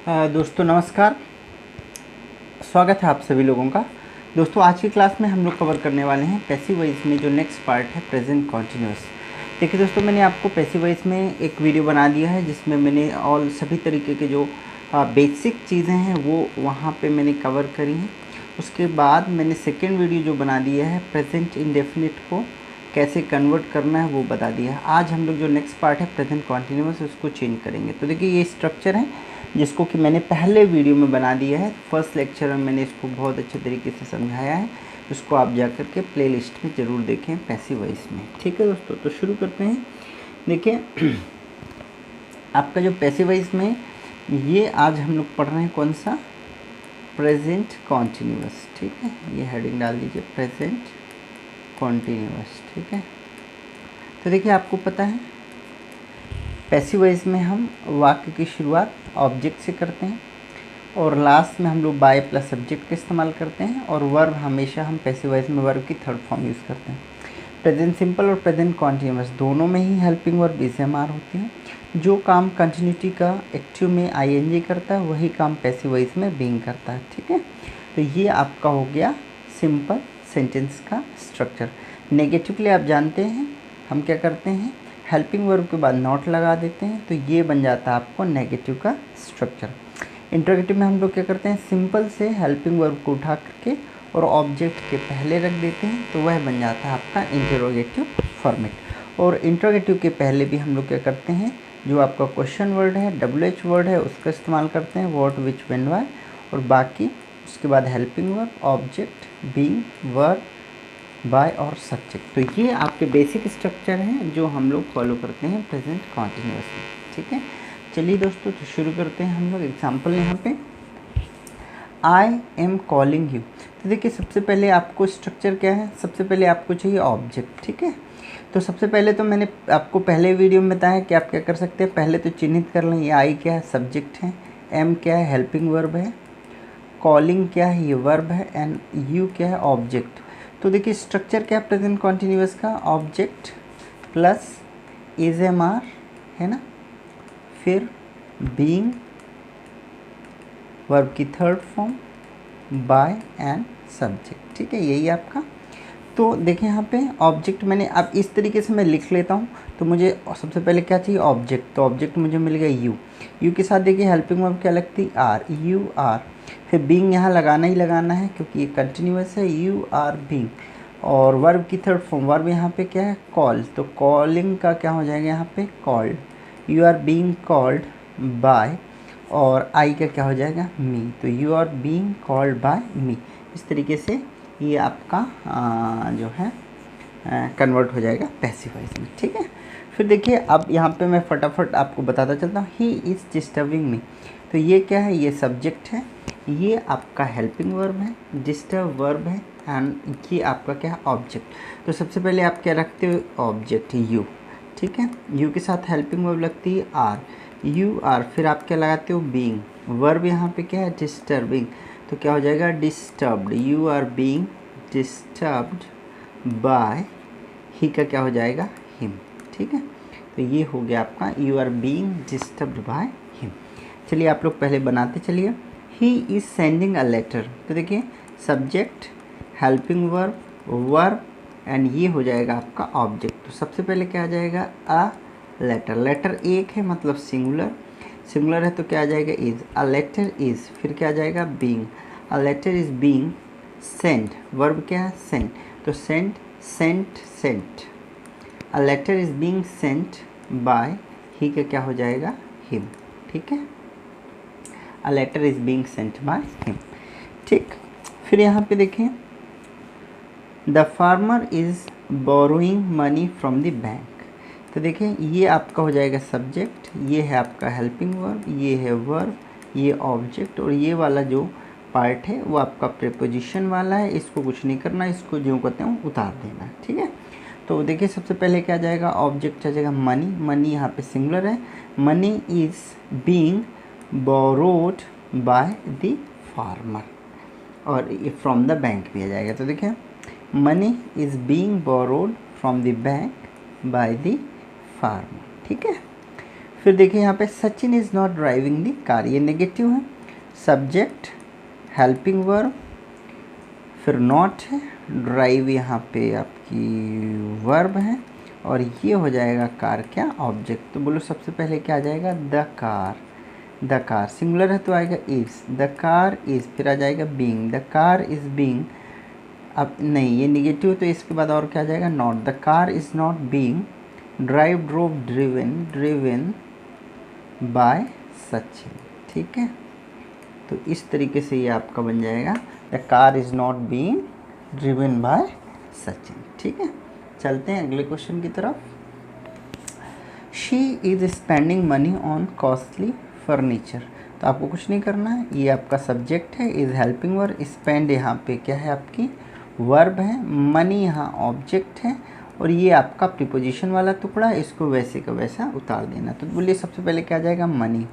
दोस्तों नमस्कार, स्वागत है आप सभी लोगों का। दोस्तों आज की क्लास में हम लोग कवर करने वाले हैं पैसिव वॉइस में जो नेक्स्ट पार्ट है प्रेजेंट कॉन्टिन्यूअस। देखिए दोस्तों, मैंने आपको पैसिव वॉइस में एक वीडियो बना दिया है जिसमें मैंने ऑल सभी तरीके के जो बेसिक चीज़ें हैं वो वहाँ पे मैंने कवर करी हैं। उसके बाद मैंने सेकेंड वीडियो जो बना दिया है प्रेजेंट इंडेफिनिट को कैसे कन्वर्ट करना है वो बता दिया है। आज हम लोग जो नेक्स्ट पार्ट है प्रेजेंट कॉन्टिन्यूअस उसको चेंज करेंगे। तो देखिए ये स्ट्रक्चर है जिसको कि मैंने पहले वीडियो में बना दिया है। फर्स्ट लेक्चर में मैंने इसको बहुत अच्छे तरीके से समझाया है, उसको आप जा कर के प्ले लिस्ट में ज़रूर देखें पैसिव वॉइस में। ठीक है दोस्तों, तो शुरू करते हैं। देखिए आपका जो पैसिव वॉइस में ये आज हम लोग पढ़ रहे हैं कौन सा, प्रेजेंट कॉन्टिन्यूअस। ठीक है, ये हेडिंग डाल दीजिए प्रेजेंट कॉन्टिन्यूअस। ठीक है, तो देखिए आपको पता है पैसिव वॉइस में हम वाक्य की शुरुआत ऑब्जेक्ट से करते हैं और लास्ट में हम लोग बाय प्लस सब्जेक्ट का इस्तेमाल करते हैं, और वर्ब हमेशा हम पैसिव वॉइस में वर्ब की थर्ड फॉर्म यूज़ करते हैं। प्रेजेंट सिंपल और प्रेजेंट कॉन्टिन्यूअस दोनों में ही हेल्पिंग वर्ब इज़ेमार होती है। जो काम कंटिन्यूटी का एक्टिव में आईएनजी करता है वही काम पैसिव वॉइस में बीइंग करता है। ठीक है, तो ये आपका हो गया सिंपल सेंटेंस का स्ट्रक्चर। नेगेटिवली आप जानते हैं हम क्या करते हैं, हेल्पिंग वर्ब के बाद नॉट लगा देते हैं, तो ये बन जाता है आपको नेगेटिव का स्ट्रक्चर। इंटरोगेटिव में हम लोग क्या करते हैं, सिंपल से हेल्पिंग वर्ब को उठा करके और ऑब्जेक्ट के पहले रख देते हैं, तो वह बन जाता है आपका इंटरोगेटिव फॉर्मेट। और इंटरोगेटिव के पहले भी हम लोग क्या करते हैं, जो आपका क्वेश्चन वर्ड है, WH वर्ड है, उसका इस्तेमाल करते हैं, व्हाट विच व्हेन व्हाई, और बाकी उसके बाद helping verb, object, being, verb, by और सब्जेक्ट। तो ये आपके बेसिक स्ट्रक्चर हैं जो हम लोग फॉलो करते हैं प्रेजेंट कॉन्टिन्यूअस में। ठीक है, चलिए दोस्तों तो शुरू करते हैं हम लोग। एग्जाम्पल यहाँ पे आई एम कॉलिंग यू। तो देखिए सबसे पहले आपको स्ट्रक्चर क्या है, सबसे पहले आपको चाहिए ऑब्जेक्ट। ठीक है, तो सबसे पहले तो मैंने आपको पहले वीडियो में बताया कि आप क्या कर सकते हैं, पहले तो चिन्हित कर लें, ये आई क्या है, सब्जेक्ट है, एम क्या है, हेल्पिंग वर्ब है, कॉलिंग क्या है, ये वर्ब है, एंड यू क्या है, ऑब्जेक्ट। तो देखिए स्ट्रक्चर क्या है प्रेजेंट कॉन्टिन्यूअस का, ऑब्जेक्ट प्लस इज़ेमार है ना, फिर बीइंग, वर्ब की third form, by and subject. ठीक है, यही आपका। तो देखिए यहाँ पे ऑब्जेक्ट मैंने अब इस तरीके से मैं लिख लेता हूँ, तो मुझे सबसे पहले क्या चाहिए, ऑब्जेक्ट। तो ऑब्जेक्ट मुझे मिल गया यू, यू के साथ देखिए हेल्पिंग वर्ब क्या लगती, आर, यू आर, फिर बीइंग यहाँ लगाना ही लगाना है क्योंकि ये कंटिन्यूअस है, यू आर बीइंग, और वर्ब की थर्ड फॉर्म, वर्ब यहाँ पे क्या है, कॉल, तो कॉलिंग का क्या हो जाएगा यहाँ पे, called, you are being called by, और आई का क्या हो जाएगा, मी, तो you are being called by me. इस तरीके से ये आपका जो है कन्वर्ट हो जाएगा पैसिव वॉइस में। ठीक है, फिर देखिए अब यहाँ पे मैं फटाफट आपको बताता चलता हूँ, ही इज़ डिस्टर्बिंग मी। तो ये क्या है, ये सब्जेक्ट है, ये आपका हेल्पिंग वर्ब है, डिस्टर्ब वर्ब है, एंड ये आपका क्या है, ऑब्जेक्ट। तो सबसे पहले आप क्या रखते हो, ऑब्जेक्ट यू। ठीक है, यू के साथ हेल्पिंग वर्ब लगती है आर, यू आर, फिर आप क्या लगाते हो, बीइंग, वर्ब यहाँ पे क्या है, डिस्टर्बिंग, तो क्या हो जाएगा, disturbed, you are being disturbed by, he का क्या हो जाएगा, हिम। ठीक है, तो ये हो गया आपका you are being disturbed by him. चलिए आप लोग पहले बनाते चलिए, he is sending a letter. तो देखिए subject, helping verb, verb, and ये हो जाएगा आपका ऑब्जेक्ट। तो सबसे पहले क्या आ जाएगा, अ लेटर, लेटर एक है मतलब सिंगुलर, सिंगुलर है तो क्या आ जाएगा, इज़, अ लेटर इज़, फिर क्या आ जाएगा, being, a letter is being send, verb क्या है, सेंड, तो send, sent, sent, a letter is being sent by, he का क्या हो जाएगा, हिम। ठीक है, a letter is being sent by him. ठीक, फिर यहाँ पे देखें, the farmer is borrowing money from the bank. तो देखिए ये आपका हो जाएगा सब्जेक्ट, ये है आपका हेल्पिंग वर्ब, ये है वर्ब, ये ऑब्जेक्ट, और ये वाला जो पार्ट है वो आपका प्रीपोजिशन वाला है, इसको कुछ नहीं करना, इसको जो कहते हैं उतार देना। ठीक है, तो देखिए सबसे पहले क्या जाएगा, ऑब्जेक्ट आ जाएगा मनी, मनी यहाँ पे सिंगुलर है, money is being borrowed by the farmer, और ये फ्रॉम द बैंक भी आ जाएगा। तो देखिए money is being borrowed from the bank by the farmer. ठीक है, फिर देखिए यहाँ पे Sachin is not driving the car, ये नेगेटिव है। सब्जेक्ट हेल्पिंग वर्ब, फिर नॉट है, ड्राइव यहाँ पे आपकी वर्ब है, और ये हो जाएगा कार क्या, ऑब्जेक्ट। तो बोलो सबसे पहले क्या आ जाएगा, the car. The car singular है तो आएगा इज़, द कार इज़, फिर आ जाएगा being, the car is being. अब नहीं, ये निगेटिव, तो इसके बाद और क्या आ जाएगा, not, the car is not being drive, drove, driven, driven by Sachin. ठीक है, तो इस तरीके से ये आपका बन जाएगा, the car is not being driven by Sachin. ठीक है, चलते हैं अगले क्वेश्चन की तरफ। She is spending money on costly furniture. तो आपको कुछ नहीं करना है, ये आपका सब्जेक्ट है, इज़ हेल्पिंग वर्ब, स्पेंड यहाँ पे क्या है आपकी वर्ब है, मनी यहाँ ऑब्जेक्ट है, और ये आपका प्रीपोजिशन वाला टुकड़ा, इसको वैसे का वैसा उतार देना। तो बोलिए सबसे पहले क्या आ जाएगा, मनी।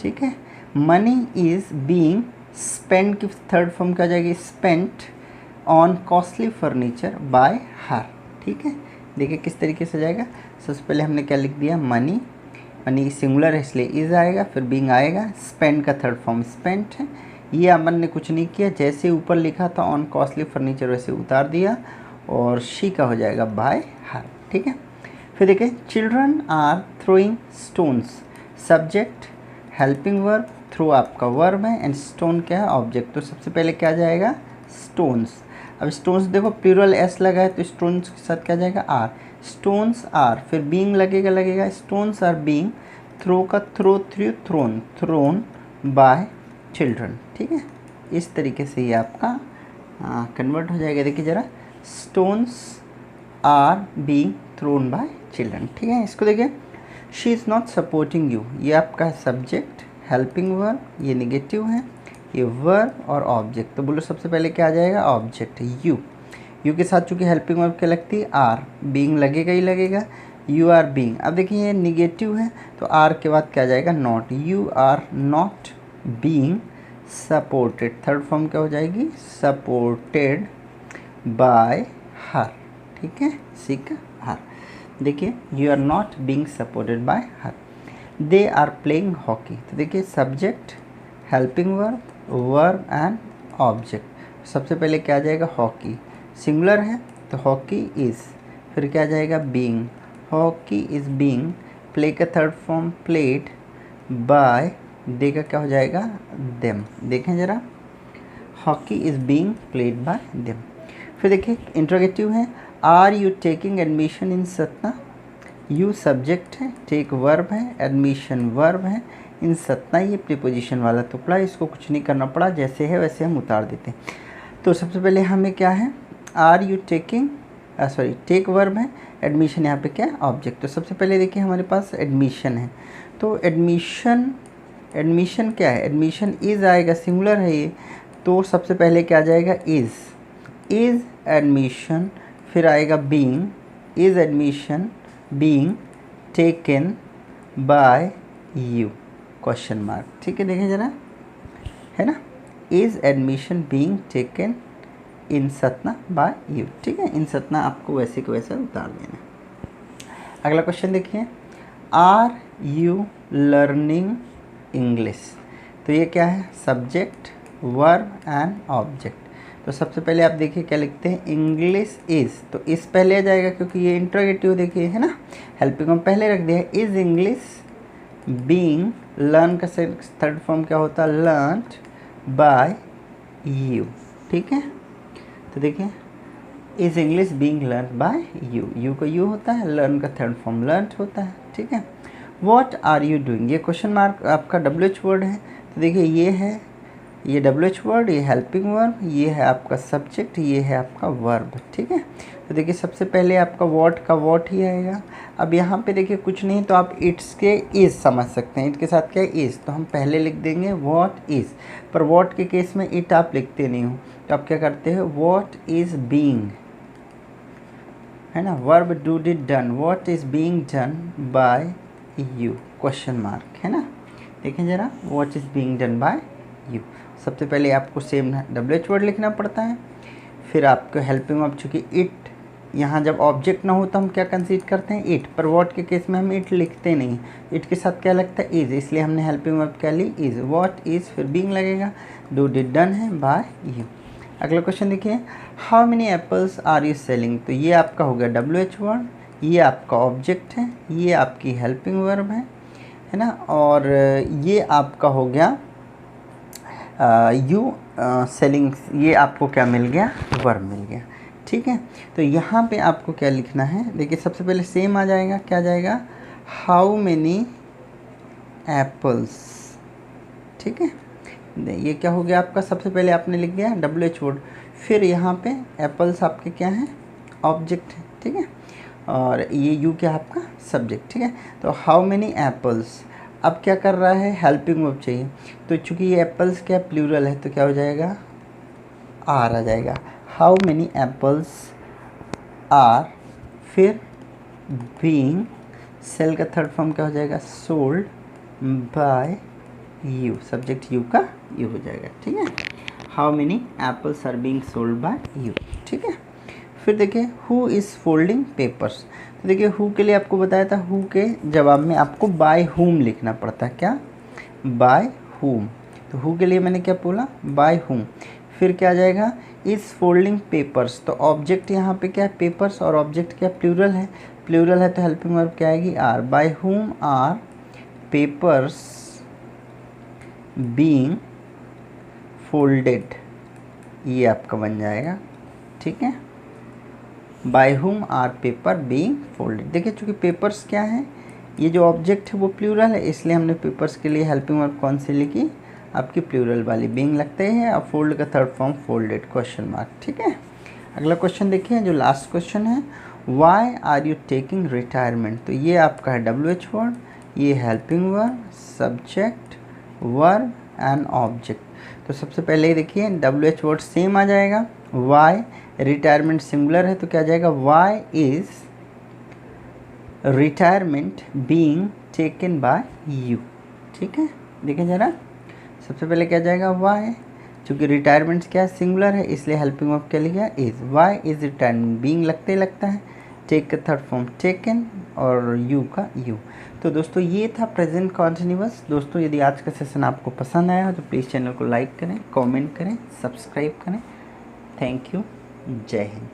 ठीक है, मनी इज़ बीइंग स्पेंड की थर्ड फॉर्म क्या आ जाएगी, spent on costly furniture bye हर। ठीक है, देखिए किस तरीके से जाएगा। सबसे पहले हमने क्या लिख दिया, मनी, मनी सिंगुलर है इसलिए इज़ आएगा, फिर बीइंग आएगा, स्पेंड का थर्ड फॉर्म स्पेंट है। ये अमन ने कुछ नहीं किया, जैसे ऊपर लिखा था ऑन कॉस्टली फर्नीचर वैसे उतार दिया, और शी का हो जाएगा बाय हर। ठीक है, फिर देखिए children are throwing stones, subject helping verb, throw आपका वर्ब है, एंड स्टोन क्या है, ऑब्जेक्ट। तो सबसे पहले क्या आ जाएगा, स्टोन्स। अब स्टोन्स देखो प्लूरल एस लगा है, तो स्टोन्स के साथ क्या जाएगा, आर, स्टोन्स आर, फिर बीइंग लगेगा, स्टोन्स आर बीइंग, थ्रो का throw, threw, thrown, thrown by children. ठीक है, इस तरीके से ये आपका कन्वर्ट हो जाएगा। देखिए ज़रा, stones are being thrown by children. ठीक है, इसको देखिए, she is not supporting you, ये आपका सब्जेक्ट हेल्पिंग वर्ब, ये निगेटिव है, ये वर्ब और ऑब्जेक्ट। तो बोलो सबसे पहले क्या आ जाएगा, ऑब्जेक्ट, यू। यू के साथ चूँकि हेल्पिंग वर्ब क्या लगती है, आर, बीइंग लगेगा ही लगेगा, यू आर बीइंग। अब देखिए ये निगेटिव है, तो आर के बाद क्या आ जाएगा, not, you are not being supported, third form क्या हो जाएगी, सपोर्टेड बाय हर। ठीक है, सीख हर। देखिए you are not being supported by her, they are playing hockey. तो देखिए subject helping verb, verb and object. सबसे पहले क्या आ जाएगा, हॉकी, सिंगुलर है तो हॉकी इज़, फिर क्या आ जाएगा, being, hockey is being, play का third form played by, they का क्या हो जाएगा, देम। देखें ज़रा, hockey is being played by them. फिर देखिए इंट्रोगेटिव है, are you taking admission in Satna, you subject है, टेक वर्ब है, एडमिशन वर्ब है, इन सतना ये प्रीपोजिशन वाला टुकड़ा, इसको कुछ नहीं करना पड़ा, जैसे है वैसे हम उतार देते हैं। तो सबसे पहले हमें क्या है, are you taking, sorry take verb है, एडमिशन यहाँ पे क्या है, ऑब्जेक्ट। तो सबसे पहले देखिए हमारे पास एडमिशन है, तो एडमिशन, एडमिशन क्या है, एडमिशन इज़ आएगा, सिंगुलर है ये, तो सबसे पहले क्या आ जाएगा, इज़ एडमिशन, फिर आएगा being, is admission being taken by you, question mark. ठीक है, देखें ज़रा, है ना, is admission being taken in Satna by you. ठीक है, इन सतना आपको वैसे को वैसा उतार देना। अगला क्वेश्चन देखिए, आर यू लर्निंग इंग्लिश। तो ये क्या है, सब्जेक्ट वर्ब एंड ऑब्जेक्ट। तो सबसे पहले आप देखिए क्या लिखते हैं, इंग्लिश इज़, तो इस पहले आ जाएगा क्योंकि ये इंट्रोगेटिव देखिए है ना, हेल्पिंग हम पहले रख दिया है, इज़ इंग्लिश बीइंग, लर्न का थर्ड फॉर्म क्या होता है, लर्नड बाय यू। ठीक है, तो देखिए is English being learn by you, you का यू होता है, लर्न का थर्ड फॉर्म लर्न होता है। ठीक है, व्हाट आर यू डूइंग, ये क्वेश्चन मार्क आपका WH वर्ड है, तो देखिए ये है, ये WH वर्ड, ये हेल्पिंग वर्ब, ये है आपका सब्जेक्ट, ये है आपका वर्ब। ठीक है, तो देखिए सबसे पहले आपका व्हाट का व्हाट ही आएगा। अब यहाँ पे देखिए कुछ नहीं, तो आप इट्स के इज़ समझ सकते हैं, इट के साथ क्या है, इज़, तो हम पहले लिख देंगे व्हाट इज़, पर व्हाट के केस में इट आप लिखते नहीं हो, तो आप क्या करते हो, व्हाट इज़ बीइंग, है ना, verb do did done, what is being done by you, question mark, है ना। देखें ज़रा, what is being done by you, सबसे पहले आपको सेम WH वर्ड लिखना पड़ता है, फिर आपको हेल्पिंग वर्ब, चूँकि इट यहाँ जब ऑब्जेक्ट ना हो तो हम क्या कंसीडर करते हैं, इट, पर वॉट के केस में हम इट लिखते नहीं, इट के साथ क्या लगता है, इज़, इसलिए हमने हेल्पिंग वर्ब क्या ली, इज़। वॉट इज़, फिर बीइंग लगेगा, डू डिड डन है बाय यू। अगला क्वेश्चन देखिए, how many apples are you selling. तो ये आपका हो गया WH वर्ड, ये आपका ऑब्जेक्ट है, ये आपकी हेल्पिंग वर्ब है ना, और ये आपका हो गया यू सेलिंग, ये आपको क्या मिल गया, वर्ब मिल गया। ठीक है, तो यहाँ पे आपको क्या लिखना है, देखिए सबसे पहले सेम आ जाएगा, क्या जाएगा, हाउ मेनी एप्पल्स। ठीक है, ये क्या हो गया आपका, सबसे पहले आपने लिख दिया WH वर्ड, फिर यहाँ पे एप्पल्स आपके क्या हैं, ऑब्जेक्ट है। ठीक है, और ये यू क्या आपका सब्जेक्ट। ठीक है, तो हाउ मेनी एप्पल्स, अब क्या कर रहा है, हेल्पिंग वर्ब चाहिए, तो चूंकि ये एप्पल्स क्या प्लूरल है तो क्या हो जाएगा, आर आ जाएगा। हाउ मेनी एप्पल्स आर, फिर बीइंग, सेल का थर्ड फॉर्म क्या हो जाएगा, sold by you, subject you का यू हो जाएगा। ठीक है, how many apples are being sold by you. ठीक है, फिर देखिए हु इज़ फोल्डिंग पेपर्स। तो देखिए हु के लिए आपको बताया था, हु के जवाब में आपको बाय हुम लिखना पड़ता है, क्या, बाय हुम। तो हु के लिए मैंने क्या बोला, बाय हुम। फिर क्या आ जाएगा, इज़ फोल्डिंग पेपर्स, तो ऑब्जेक्ट यहाँ पे क्या है, पेपर्स, और ऑब्जेक्ट क्या प्लूरल है, प्लूरल है तो हेल्पिंग वर्ब क्या आएगी, are. By whom are papers being folded, ये आपका बन जाएगा। ठीक है, bye whom are paper being folded. देखिए चूँकि पेपर्स क्या है, ये जो ऑब्जेक्ट है वो प्लूरल है, इसलिए हमने पेपर्स के लिए हेल्पिंग वर्ब कौन सी लिखी, आपकी प्लूरल वाली, बीइंग लगते हैं, और फोल्ड का third form folded, question mark. ठीक है, अगला क्वेश्चन देखिए जो लास्ट क्वेश्चन है, why are you taking retirement. तो ये आपका है WH वर्ड, ये helping verb, subject, verb and object. तो सबसे पहले देखिए WH वर्ड सेम आ जाएगा, वाई, रिटायरमेंट सिंगुलर है तो क्या आ जाएगा, why is retirement being taken by you. ठीक है, देखिए ज़रा, सबसे पहले क्या जाएगा, वाई, चूँकि रिटायरमेंट क्या है, सिंगुलर है, इसलिए हेल्पिंग वर्ब क्या लिखा, is. Why is retirement, being लगते ही लगता है, टेक का थर्ड फॉर्म टेकन, और यू का यू। तो दोस्तों ये था प्रेजेंट कॉन्टिन्यूअस। दोस्तों यदि आज का सेशन आपको पसंद आया हो तो प्लीज़ चैनल को लाइक करें, कमेंट करें, सब्सक्राइब करें। थैंक यू, जय हिंद।